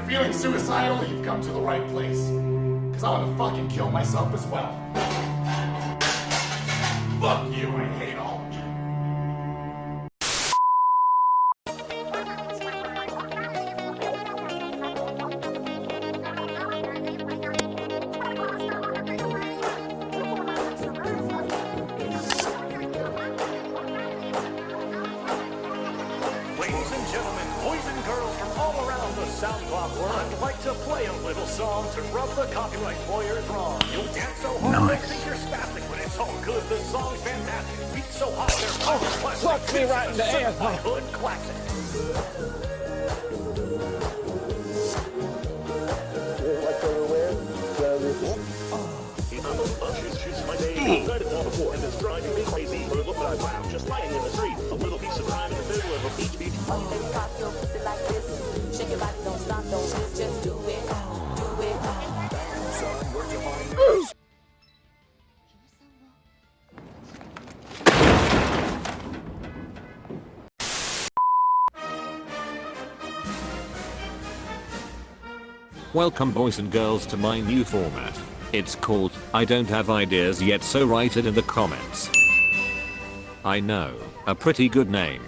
feeling suicidal, you've come to the right place. Cause I wanna fucking kill myself as well. Fuck you, I hate all of you. Ladies and gentlemen, boys and girls from all around the SoundCloud world, I'd like to play a little song to rub the copyright lawyers wrong. You'll dance so hard, they think you're spastic, but it's all good. The song's fantastic. Beat so hot, they're Fuck me right in the ass, man. Hood classic. She's my baby. Heard it all before, and it's driving me crazy. But look what I found, just lying in the street. A little piece of crime in the middle of a beach. Baby, pop your pussy like this. Shake your body, don't stop, don't miss, just do it, do it. Son, where'd you find this? Welcome boys and girls to my new format. It's called I Don't Have Ideas Yet, so write it in the comments. I know, a pretty good name.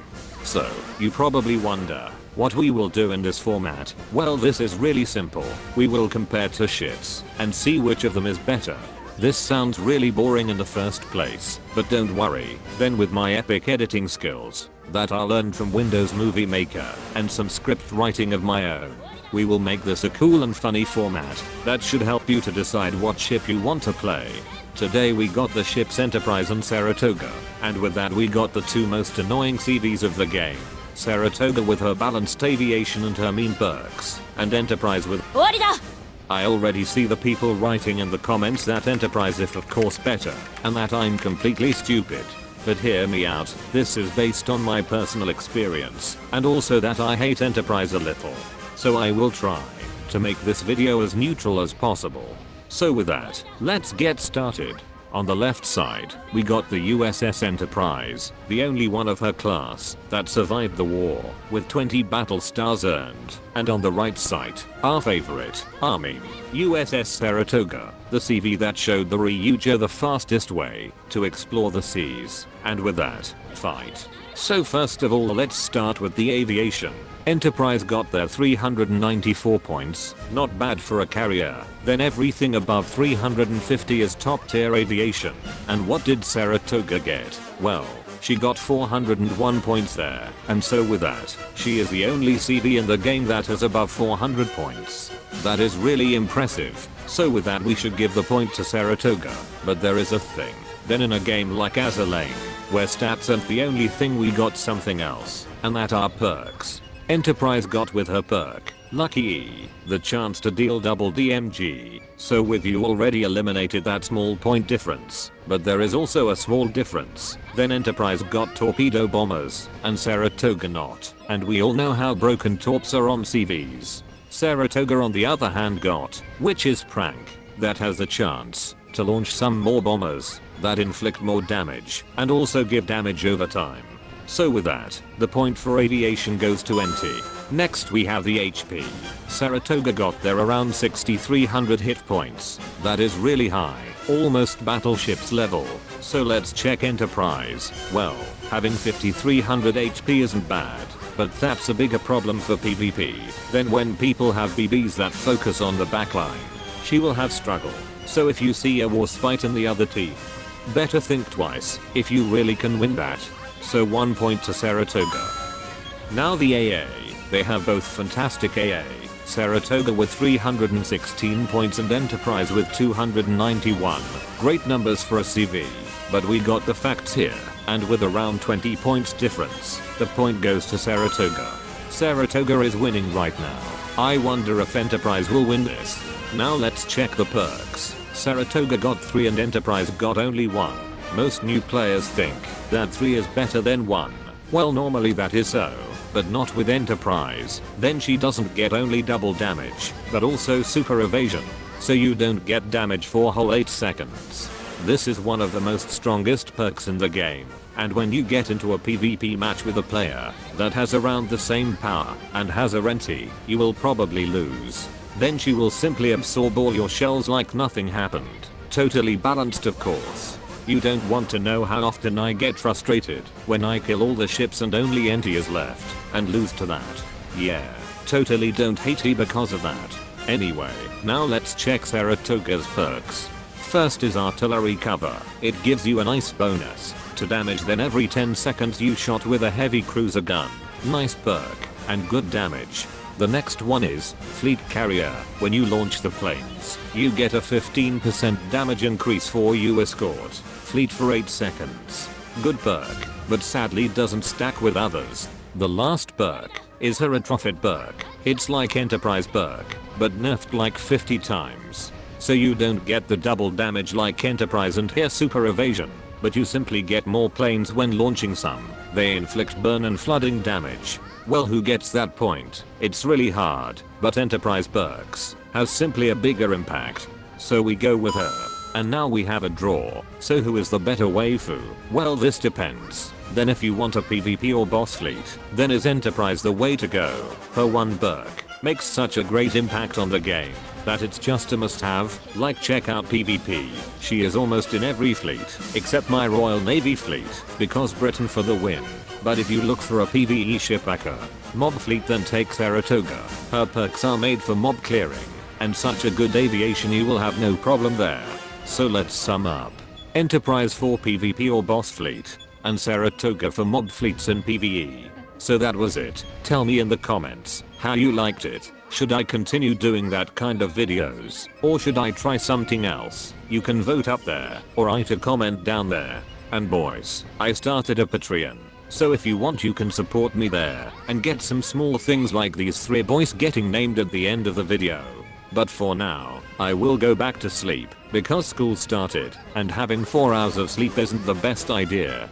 So, you probably wonder, what we will do in this format? Well, this is really simple. We will compare two shits and see which of them is better. This sounds really boring in the first place, but don't worry, then with my epic editing skills that I learned from Windows Movie Maker and some script writing of my own, we will make this a cool and funny format that should help you to decide what ship you want to play. Today we got the ships Enterprise and Saratoga, and with that we got the two most annoying CVs of the game. Saratoga with her balanced aviation and her mean perks, and Enterprise with I already see the people writing in the comments that Enterprise is of course better, and that I'm completely stupid. But hear me out, this is based on my personal experience, and also that I hate Enterprise a little. So I will try to make this video as neutral as possible. So with that, let's get started. On the left side, we got the USS Enterprise, the only one of her class that survived the war, with 20 battle stars earned. And on the right side, our favorite, USS Saratoga, the CV that showed the Ryujo the fastest way to explore the seas. And with that, fight. So first of all, let's start with the aviation. Enterprise got their 394 points, not bad for a carrier. Then everything above 350 is top tier aviation. And what did Saratoga get? Well, she got 401 points there, and so with that, she is the only CV in the game that has above 400 points. That is really impressive. So with that we should give the point to Saratoga. But there is a thing. Then in a game like Azur, where stats aren't the only thing, we got something else, and that are perks. Enterprise got with her perk, Lucky E, the chance to deal double DMG. So with you already eliminated that small point difference, but there is also a small difference. Then Enterprise got torpedo bombers, and Saratoga not, and we all know how broken torps are on CVs. Saratoga on the other hand got, which is prank, that has the chance to launch some more bombers that inflict more damage and also give damage over time. So with that, the point for aviation goes to Enty. Next we have the HP. Saratoga got there around 6300 hit points. That is really high, almost battleships level. So let's check Enterprise. Well, having 5300 HP isn't bad, but that's a bigger problem for PvP. Then when people have BBs that focus on the backline, she will have struggle. So if you see a war's fight in the other team, better think twice if you really can win that. So 1 point to Saratoga. Now the AA. They have both fantastic AA. Saratoga with 316 points and Enterprise with 291. Great numbers for a CV. But we got the facts here, and with around 20 points difference, the point goes to Saratoga. Saratoga is winning right now. I wonder if Enterprise will win this. Now let's check the perks. Saratoga got 3 and Enterprise got only 1. Most new players think that 3 is better than 1. Well, normally that is so, but not with Enterprise. Then she doesn't get only double damage, but also super evasion, so you don't get damage for whole 8 seconds. This is one of the most strongest perks in the game, and when you get into a PvP match with a player that has around the same power and has a Enty, you will probably lose. Then she will simply absorb all your shells like nothing happened. Totally balanced, of course. You don't want to know how often I get frustrated when I kill all the ships and only Enty is left and lose to that. Yeah, totally don't hate you because of that. Anyway, now let's check Saratoga's perks. First is artillery cover. It gives you a nice bonus to damage then every 10 seconds you shot with a heavy cruiser gun. Nice perk and good damage. The next one is fleet carrier. When you launch the planes, you get a 15% damage increase for you escort fleet for 8 seconds. Good perk, but sadly doesn't stack with others. The last perk is her retrofit perk. It's like Enterprise perk, but nerfed like 50 times. So you don't get the double damage like Enterprise and here super evasion, but you simply get more planes when launching some. They inflict burn and flooding damage. Well, who gets that point? It's really hard, but Enterprise perks has simply a bigger impact. So we go with her. And now we have a draw. So who is the better waifu? Well, this depends. Then if you want a PvP or boss fleet, then is Enterprise the way to go. Her one perk makes such a great impact on the game that it's just a must-have. Like, check out PvP. She is almost in every fleet except my Royal Navy fleet because Britain for the win. But if you look for a PvE shipwrecker mob fleet, then take Saratoga. Her perks are made for mob clearing and such a good aviation you will have no problem there. So let's sum up. Enterprise for PvP or boss fleet, and Saratoga for mob fleets in PvE. So that was it. Tell me in the comments how you liked it. Should I continue doing that kind of videos, or should I try something else? You can vote up there or write a comment down there. And boys, I started a Patreon, so if you want you can support me there and get some small things like these 3 boys getting named at the end of the video. But for now, I will go back to sleep because school started and having 4 hours of sleep isn't the best idea.